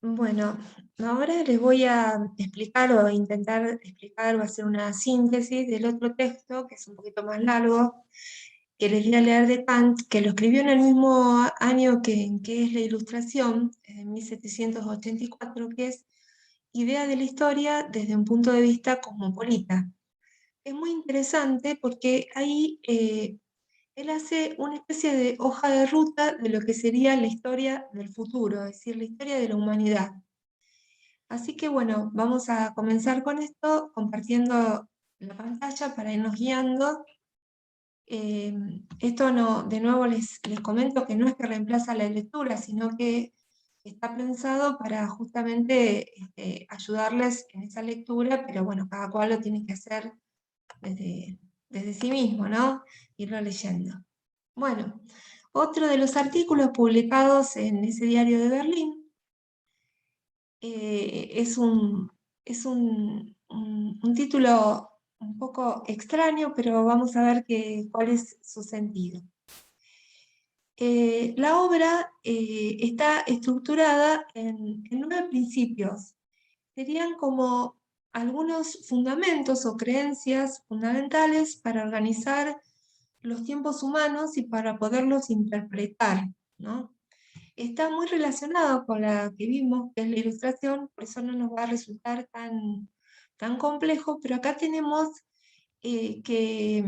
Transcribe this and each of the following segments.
Bueno, ahora les voy a explicar o intentar explicar o hacer una síntesis del otro texto, que es un poquito más largo, que les voy a leer de Kant, que lo escribió en el mismo año que es la Ilustración, en 1784, que es Idea de la historia desde un punto de vista cosmopolita. Es muy interesante porque ahí él hace una especie de hoja de ruta de lo que sería la historia del futuro, es decir, la historia de la humanidad. Así que bueno, vamos a comenzar con esto, compartiendo la pantalla para irnos guiando. Esto no, de nuevo les comento que no es que reemplaza la lectura, sino que está pensado para justamente ayudarles en esa lectura, pero bueno, cada cual lo tiene que hacer desde, desde sí mismo, ¿no? Irlo leyendo. Bueno, otro de los artículos publicados en ese diario de Berlín es un título un poco extraño, pero vamos a ver cuál es su sentido. La obra está estructurada en 9 principios. Serían como algunos fundamentos o creencias fundamentales para organizar los tiempos humanos y para poderlos interpretar, ¿no? Está muy relacionado con la que vimos, que es la ilustración, por eso no nos va a resultar tan complejo, pero acá tenemos que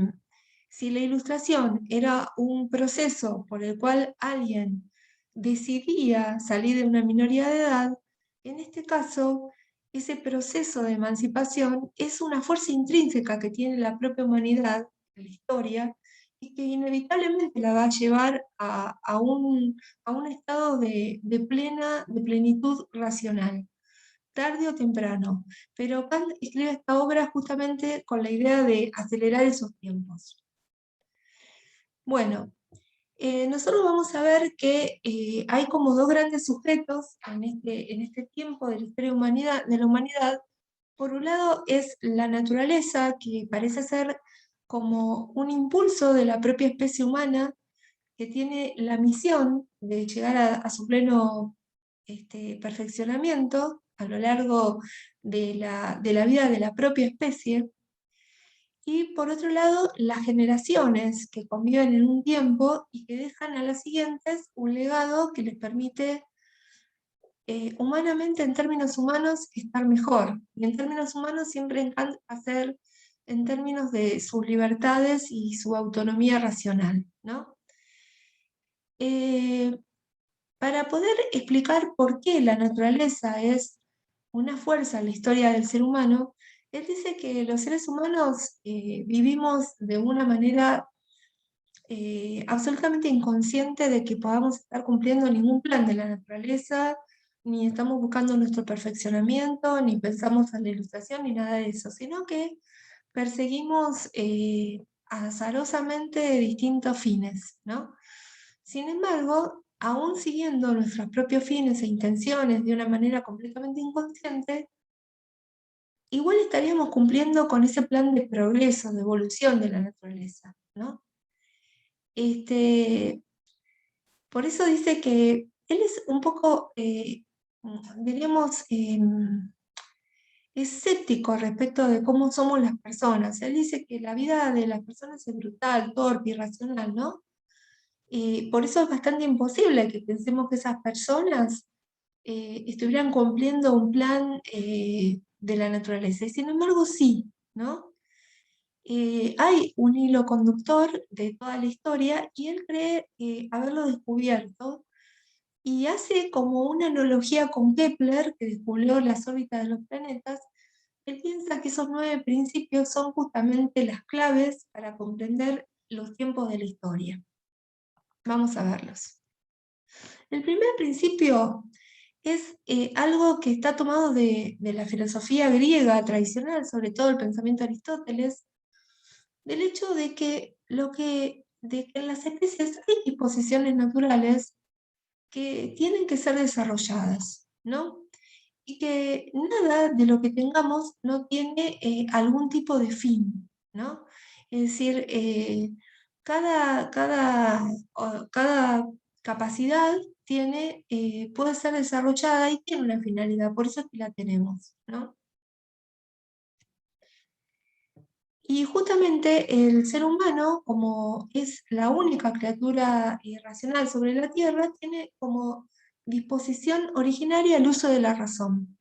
si la ilustración era un proceso por el cual alguien decidía salir de una minoría de edad, en este caso, ese proceso de emancipación es una fuerza intrínseca que tiene la propia humanidad, la historia, y que inevitablemente la va a llevar a un estado de plenitud racional, tarde o temprano. Pero Kant escribe esta obra justamente con la idea de acelerar esos tiempos. Bueno, nosotros vamos a ver que hay como dos grandes sujetos en este tiempo de la historia de la humanidad. Por un lado es la naturaleza, que parece ser como un impulso de la propia especie humana que tiene la misión de llegar a su pleno perfeccionamiento a lo largo de la vida de la propia especie. Y por otro lado, las generaciones que conviven en un tiempo y que dejan a las siguientes un legado que les permite humanamente, en términos humanos, estar mejor. Y en términos humanos siempre hacer en términos de sus libertades y su autonomía racional, ¿no? Eh, para poder explicar por qué la naturaleza es una fuerza en la historia del ser humano, él dice que los seres humanos vivimos de una manera absolutamente inconsciente de que podamos estar cumpliendo ningún plan de la naturaleza, ni estamos buscando nuestro perfeccionamiento, ni pensamos en la ilustración, ni nada de eso, sino que perseguimos azarosamente distintos fines, ¿no? Sin embargo, aún siguiendo nuestros propios fines e intenciones de una manera completamente inconsciente, igual estaríamos cumpliendo con ese plan de progreso, de evolución de la naturaleza, ¿no? Este, por eso dice que él es un poco, diríamos, escéptico respecto de cómo somos las personas. Él dice que la vida de las personas es brutal, torpe, irracional, ¿no? Y por eso es bastante imposible que pensemos que esas personas estuvieran cumpliendo un plan de la naturaleza. Y sin embargo, sí, ¿no? Hay un hilo conductor de toda la historia y él cree haberlo descubierto y hace como una analogía con Kepler, que descubrió las órbitas de los planetas. Él piensa que esos 9 principios son justamente las claves para comprender los tiempos de la historia. Vamos a verlos. El primer principio es algo que está tomado de la filosofía griega tradicional, sobre todo el pensamiento de Aristóteles, del hecho de que en las especies hay disposiciones naturales que tienen que ser desarrolladas, ¿no? Y que nada de lo que tengamos no tiene algún tipo de fin, ¿no? Es decir, cada capacidad puede ser desarrollada y tiene una finalidad, por eso es que la tenemos, ¿no? Y justamente el ser humano, como es la única criatura racional sobre la Tierra, tiene como disposición originaria el uso de la razón.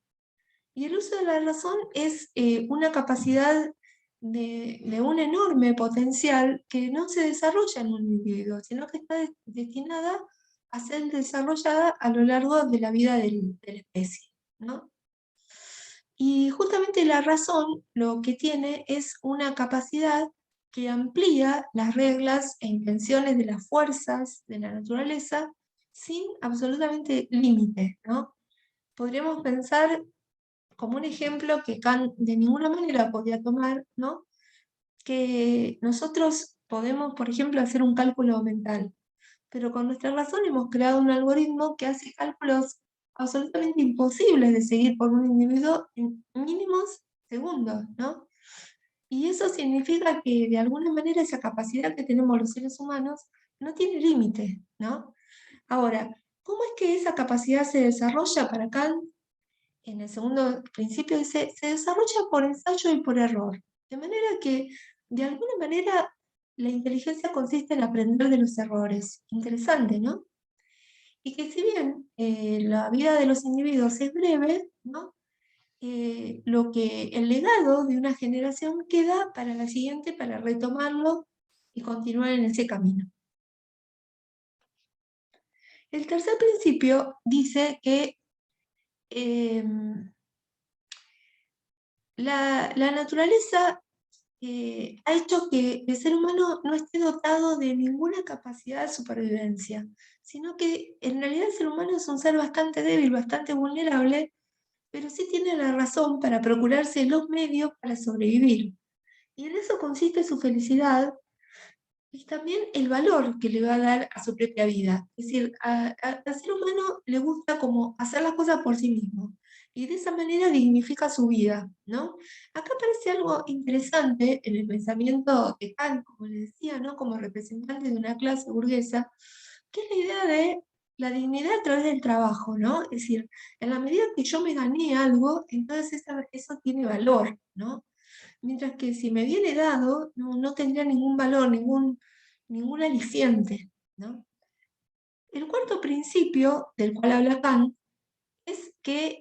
Y el uso de la razón es una capacidad de un enorme potencial que no se desarrolla en un individuo, sino que está destinada a ser desarrollada a lo largo de la vida de la especie, ¿no? Y justamente la razón lo que tiene es una capacidad que amplía las reglas e intenciones de las fuerzas de la naturaleza sin absolutamente límite, ¿no? Podríamos pensar como un ejemplo que Kant de ninguna manera podía tomar, ¿no? Que nosotros podemos, por ejemplo, hacer un cálculo mental, pero con nuestra razón hemos creado un algoritmo que hace cálculos absolutamente imposibles de seguir por un individuo en mínimos segundos, ¿no? Y eso significa que de alguna manera esa capacidad que tenemos los seres humanos no tiene límite, ¿no? Ahora, ¿cómo es que esa capacidad se desarrolla para Kant? En el segundo principio dice, se desarrolla por ensayo y por error. De manera que, de alguna manera, la inteligencia consiste en aprender de los errores. Interesante, ¿no? Y que si bien la vida de los individuos es breve, ¿no? El legado de una generación queda para la siguiente para retomarlo y continuar en ese camino. El tercer principio dice que la naturaleza ha hecho que el ser humano no esté dotado de ninguna capacidad de supervivencia, sino que en realidad el ser humano es un ser bastante débil, bastante vulnerable, pero sí tiene la razón para procurarse los medios para sobrevivir. Y en eso consiste su felicidad y también el valor que le va a dar a su propia vida. Es decir, al ser humano le gusta como hacer las cosas por sí mismo y de esa manera dignifica su vida, ¿no? Acá aparece algo interesante en el pensamiento de Kant, como les decía, ¿no? Como representante de una clase burguesa, que es la idea de la dignidad a través del trabajo, ¿no? Es decir, en la medida que yo me gané algo, entonces eso tiene valor, ¿no? Mientras que si me viene dado, no tendría ningún valor, ningún aliciente, ¿no? El cuarto principio del cual habla Kant es que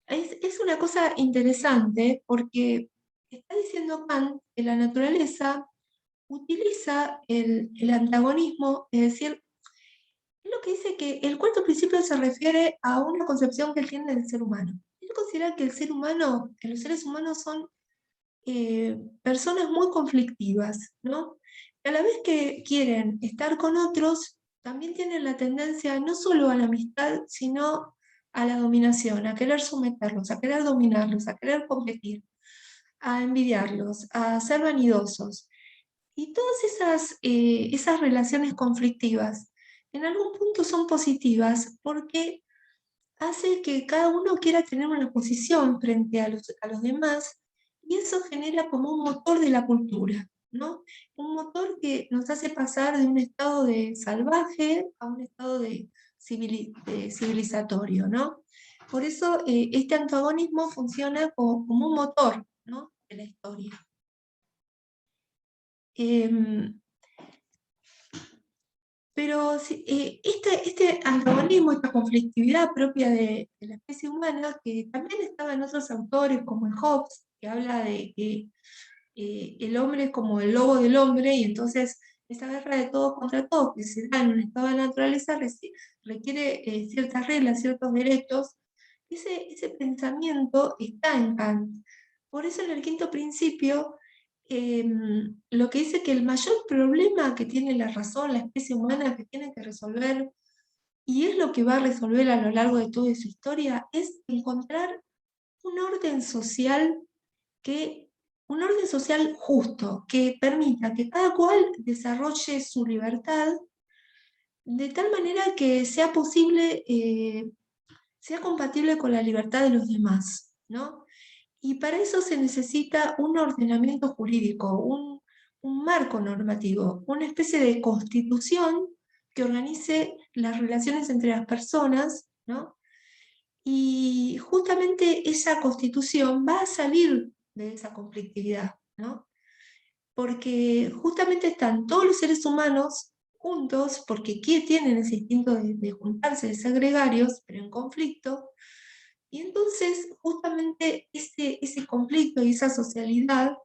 es una cosa interesante porque está diciendo Kant que la naturaleza utiliza el antagonismo, es decir, es lo que dice que el cuarto principio se refiere a una concepción que él tiene del ser humano. Él considera que el ser humano, que los seres humanos son personas muy conflictivas, ¿no? Y a la vez que quieren estar con otros, también tienen la tendencia no solo a la amistad, sino a la dominación, a querer someterlos, a querer dominarlos, a querer competir, a envidiarlos, a ser vanidosos. Y todas esas relaciones conflictivas en algún punto son positivas porque hace que cada uno quiera tener una posición frente a los demás y eso genera como un motor de la cultura, ¿no? Un motor que nos hace pasar de un estado de salvaje a un estado de civilizatorio, ¿no? Por eso este antagonismo funciona como un motor, ¿no? De la historia. Em, Pero este antagonismo, esta conflictividad propia de la especie humana, que también estaba en otros autores, como en Hobbes, que habla de que el hombre es como el lobo del hombre, y entonces esa guerra de todos contra todos, que se da en un estado de la naturaleza, requiere ciertas reglas, ciertos derechos. Ese pensamiento está en Kant. Por eso en el quinto principio lo que dice que el mayor problema que tiene la razón, la especie humana, que tiene que resolver, y es lo que va a resolver a lo largo de toda su historia, es encontrar un orden social un orden social justo, que permita que cada cual desarrolle su libertad de tal manera que sea posible, sea compatible con la libertad de los demás, ¿no? Y para eso se necesita un ordenamiento jurídico, un marco normativo, una especie de constitución que organice las relaciones entre las personas, ¿no? Y justamente esa constitución va a salir de esa conflictividad, ¿no? Porque justamente están todos los seres humanos juntos, porque tienen ese instinto de juntarse, de ser gregarios, pero en conflicto, y entonces justamente ese conflicto y esa socialidad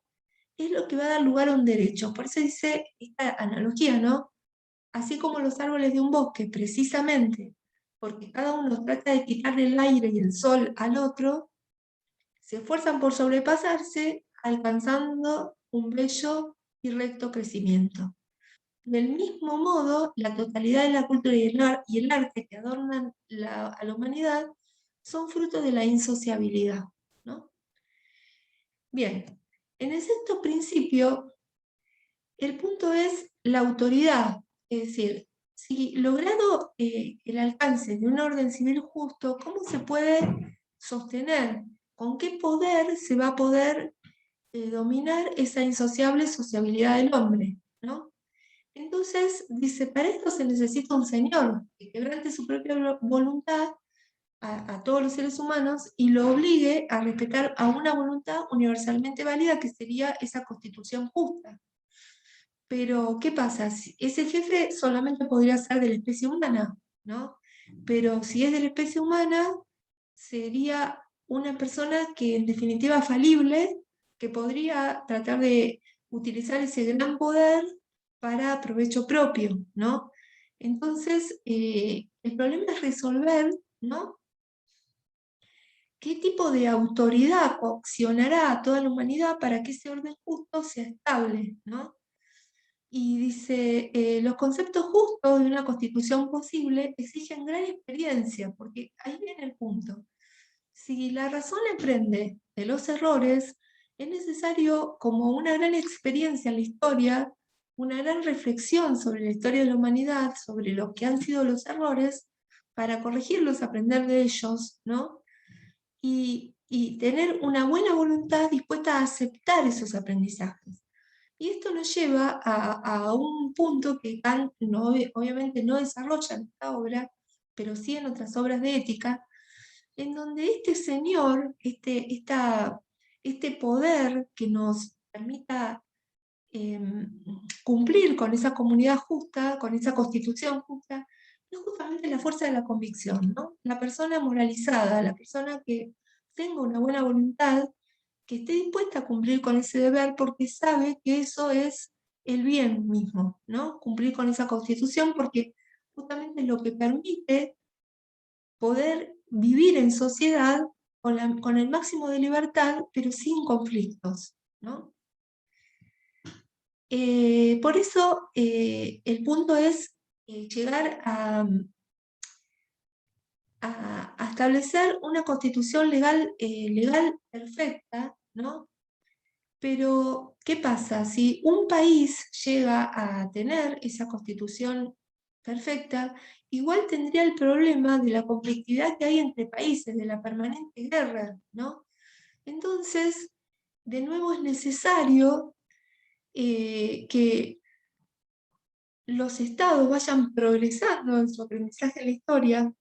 es lo que va a dar lugar a un derecho. Por eso dice esta analogía, ¿no? Así como los árboles de un bosque, precisamente, porque cada uno trata de quitarle el aire y el sol al otro, se esfuerzan por sobrepasarse, alcanzando un bello y recto crecimiento. Del mismo modo, la totalidad de la cultura y el arte que adornan a la humanidad son fruto de la insociabilidad, ¿no? Bien, en el sexto principio, el punto es la autoridad, es decir, si logrado el alcance de un orden civil justo, ¿cómo se puede sostener? ¿Con qué poder se va a poder dominar esa insociable sociabilidad del hombre? ¿No? Entonces, dice, para esto se necesita un señor que quebrante su propia voluntad a todos los seres humanos y lo obligue a respetar a una voluntad universalmente válida que sería esa constitución justa. Pero, ¿qué pasa? Ese jefe solamente podría ser de la especie humana, ¿no? Pero si es de la especie humana, sería una persona que en definitiva falible, que podría tratar de utilizar ese gran poder para provecho propio, ¿no? Entonces, el problema es resolver, ¿no? ¿Qué tipo de autoridad coaccionará a toda la humanidad para que ese orden justo sea estable, ¿no? Y dice, los conceptos justos de una constitución posible exigen gran experiencia, porque ahí viene el punto. Si la razón aprende de los errores, es necesario como una gran experiencia en la historia, una gran reflexión sobre la historia de la humanidad, sobre lo que han sido los errores, para corregirlos, aprender de ellos, ¿no? Y tener una buena voluntad dispuesta a aceptar esos aprendizajes. Y esto nos lleva a un punto que Kant obviamente no desarrolla en esta obra, pero sí en otras obras de ética, en donde este señor, este poder que nos permita cumplir con esa comunidad justa, con esa constitución justa, es justamente la fuerza de la convicción, ¿no? La persona moralizada, la persona que tenga una buena voluntad, que esté dispuesta a cumplir con ese deber porque sabe que eso es el bien mismo, ¿no? Cumplir con esa constitución porque justamente es lo que permite poder vivir en sociedad con el máximo de libertad, pero sin conflictos, ¿no? Por eso el punto es llegar a establecer una constitución legal perfecta, ¿no? Pero, ¿qué pasa? Si un país llega a tener esa constitución perfecta, igual tendría el problema de la conflictividad que hay entre países, de la permanente guerra, ¿no? Entonces, de nuevo es necesario que los estados vayan progresando en su aprendizaje de la historia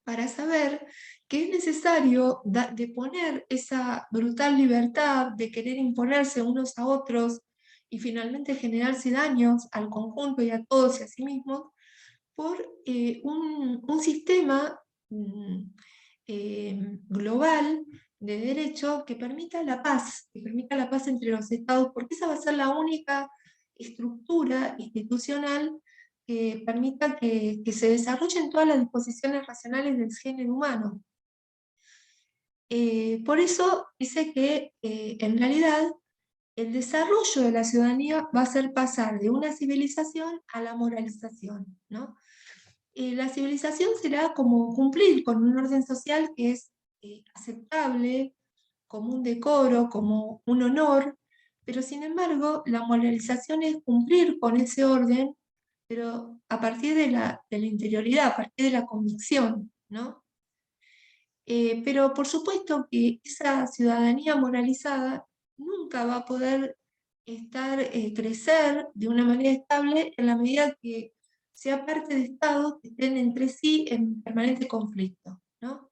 para saber que es necesario de poner esa brutal libertad de querer imponerse unos a otros y finalmente generarse daños al conjunto y a todos y a sí mismos por un sistema global de derecho que permita la paz entre los estados, porque esa va a ser la única estructura institucional que permita que se desarrollen todas las disposiciones racionales del género humano. Por eso dice que en realidad el desarrollo de la ciudadanía va a ser pasar de una civilización a la moralización, ¿no? La civilización será como cumplir con un orden social que es aceptable, como un decoro, como un honor, pero sin embargo la moralización es cumplir con ese orden, pero a partir de la interioridad, a partir de la convicción, ¿no? Pero por supuesto que esa ciudadanía moralizada nunca va a poder crecer de una manera estable en la medida que sea parte de estados que estén entre sí en permanente conflicto, ¿no?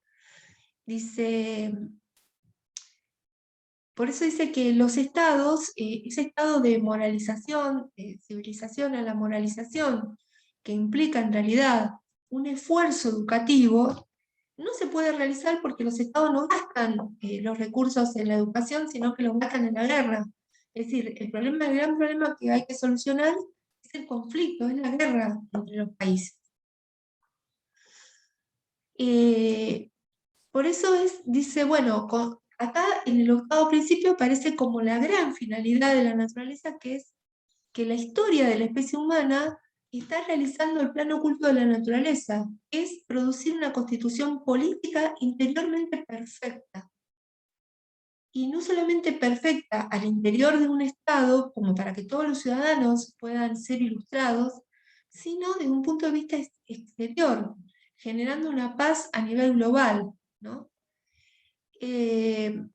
Dice, por eso dice que los estados, ese estado de moralización, de civilización a la moralización, que implica en realidad un esfuerzo educativo, no se puede realizar porque los estados no gastan los recursos en la educación, sino que los gastan en la guerra. Es decir, el gran problema que hay que solucionar es el conflicto, es la guerra entre los países. Por eso dice, bueno, acá en el octavo principio aparece como la gran finalidad de la naturaleza, que es que la historia de la especie humana está realizando el plano oculto de la naturaleza, es producir una constitución política interiormente perfecta. Y no solamente perfecta al interior de un Estado, como para que todos los ciudadanos puedan ser ilustrados, sino desde un punto de vista exterior, generando una paz a nivel global, ¿no? Si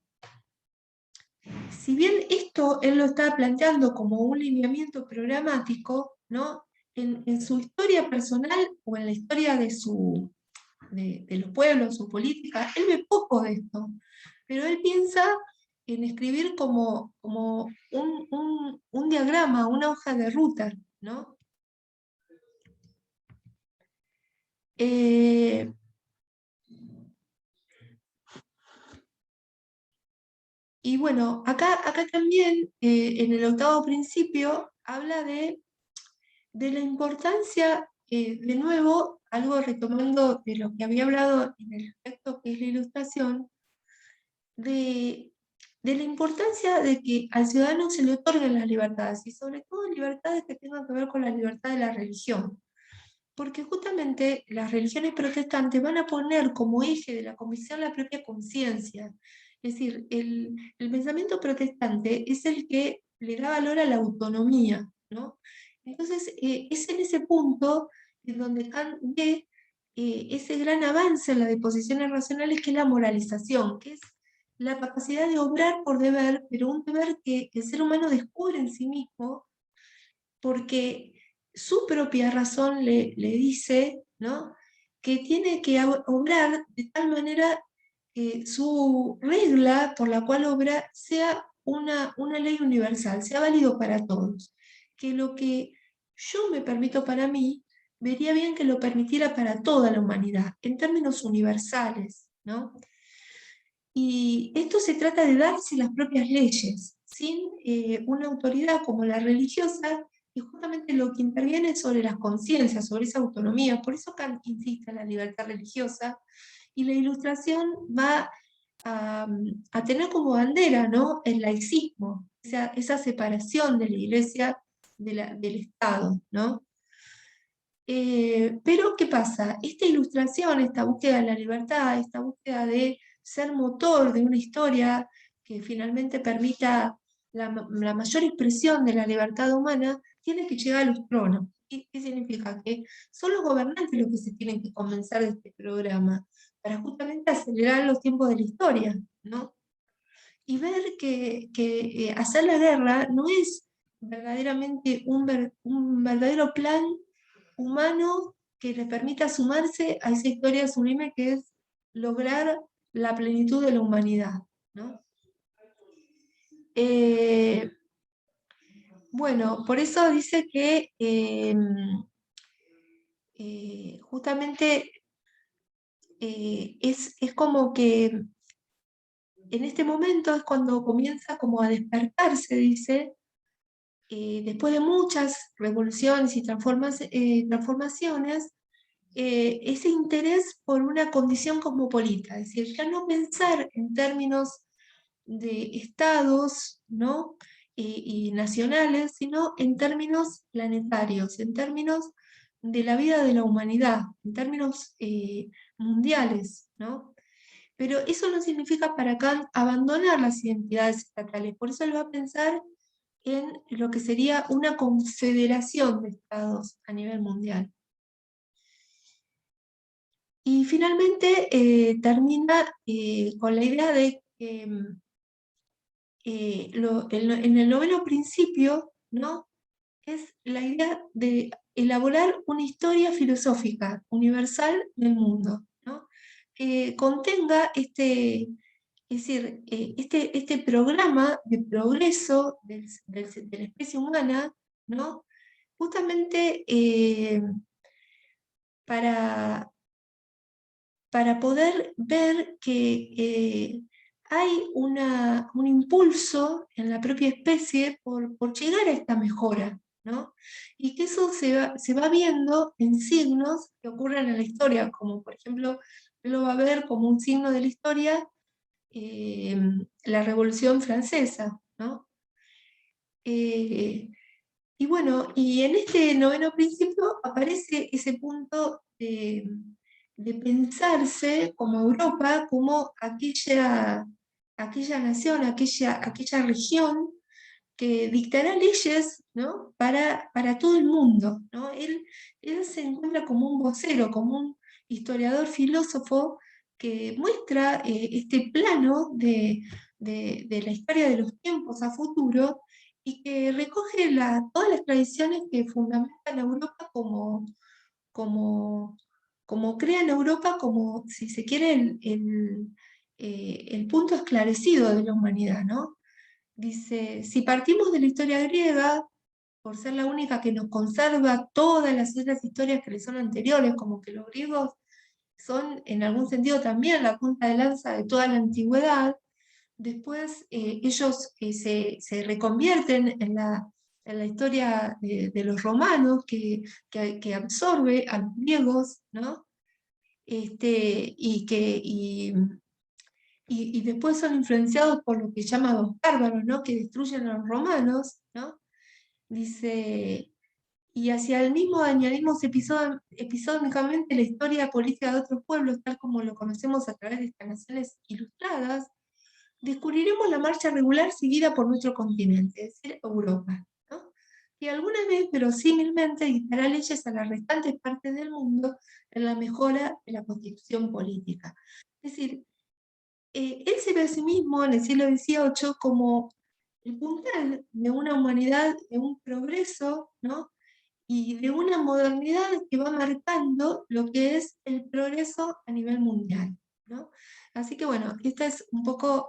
bien esto él lo está planteando como un lineamiento programático, ¿no? En su historia personal o en la historia de los pueblos, su política, él ve poco de esto, pero él piensa en escribir como un diagrama, una hoja de ruta, ¿no? Y bueno, acá también, en el octavo principio, habla de la importancia, de nuevo, algo retomando de lo que había hablado en el aspecto que es la ilustración, de, de la importancia de que al ciudadano se le otorguen las libertades, y sobre todo libertades que tengan que ver con la libertad de la religión. Porque justamente las religiones protestantes van a poner como eje de la convicción la propia conciencia. Es decir, el pensamiento protestante es el que le da valor a la autonomía, ¿no? Entonces, es en ese punto en donde Kant ve ese gran avance en las disposiciones racionales, que es la moralización, que es la capacidad de obrar por deber, pero un deber que el ser humano descubre en sí mismo, porque su propia razón le dice, ¿no?, que tiene que obrar de tal manera que su regla por la cual obra sea una ley universal, sea válido para todos. Que lo que yo me permito para mí, vería bien que lo permitiera para toda la humanidad, en términos universales, ¿no? Y esto se trata de darse las propias leyes, sin una autoridad como la religiosa, y justamente lo que interviene es sobre las conciencias, sobre esa autonomía. Por eso Kant insiste en la libertad religiosa, y la Ilustración va a tener como bandera, ¿no?, el laicismo, esa separación de la Iglesia del Estado, ¿no? Pero, ¿qué pasa? Esta ilustración, esta búsqueda de la libertad, esta búsqueda de ser motor de una historia que finalmente permita la mayor expresión de la libertad humana, tiene que llegar a los tronos. ¿Qué significa? Que son los gobernantes los que se tienen que convencer de este programa, para justamente acelerar los tiempos de la historia, ¿no? Y ver que hacer la guerra no es verdaderamente un verdadero plan humano que le permita sumarse a esa historia sublime que es lograr la plenitud de la humanidad, ¿no? Eh, bueno, por eso dice que justamente es como que en este momento es cuando comienza como a despertarse, dice, después de muchas revoluciones y transformaciones, ese interés por una condición cosmopolita, es decir, ya no pensar en términos de estados, ¿no?, y nacionales, sino en términos planetarios, en términos de la vida de la humanidad, en términos mundiales, ¿no? Pero eso no significa para Kant abandonar las identidades estatales, por eso él va a pensar en lo que sería una confederación de estados a nivel mundial. Y finalmente termina con la idea de que en el noveno principio, ¿no?, es la idea de elaborar una historia filosófica universal del mundo, ¿no? Que contenga es decir, este programa de progreso de la especie humana, ¿no? Justamente para, para poder ver que hay un impulso en la propia especie por llegar a esta mejora, ¿no? Y que eso se va viendo en signos que ocurren en la historia, como por ejemplo, lo va a ver como un signo de la historia eh, la Revolución Francesa, ¿no? Eh, y bueno, y en este noveno principio aparece ese punto de pensarse como Europa, como aquella nación, aquella región que dictará leyes, ¿no? Para todo el mundo, ¿no? Él se encuentra como un vocero, como un historiador filósofo que muestra este plano de la historia de los tiempos a futuro y que recoge todas las tradiciones que fundamentan a Europa como, como crean Europa como, si se quiere, el punto esclarecido de la humanidad, ¿no? Dice, si partimos de la historia griega, por ser la única que nos conserva todas las otras historias que le son anteriores, como que los griegos son en algún sentido también la punta de lanza de toda la antigüedad, después ellos se reconvierten en la historia de los romanos, que absorbe a los griegos, ¿no? Y después son influenciados por lo que llaman los bárbaros, ¿no? Que destruyen a los romanos, ¿no? Dice, y hacia el mismo añadimos episódicamente la historia política de otros pueblos, tal como lo conocemos a través de estas naciones ilustradas, descubriremos la marcha regular seguida por nuestro continente, es decir, Europa, ¿no? Y alguna vez, verosímilmente, dictará leyes a las restantes partes del mundo en la mejora de la constitución política. Es decir, él se ve a sí mismo en el siglo XVIII como el puntal de una humanidad, de un progreso, ¿no? Y de una modernidad que va marcando lo que es el progreso a nivel mundial, ¿no? Así que bueno, este es un poco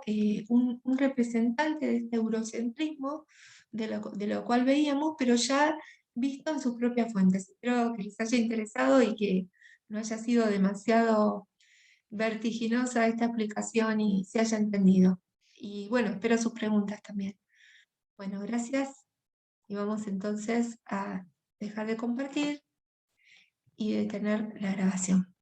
un representante de este eurocentrismo, de lo cual veíamos, pero ya visto en sus propias fuentes. Espero que les haya interesado y que no haya sido demasiado vertiginosa esta explicación y se haya entendido. Y bueno, espero sus preguntas también. Bueno, gracias y vamos entonces a dejar de compartir y detener la grabación.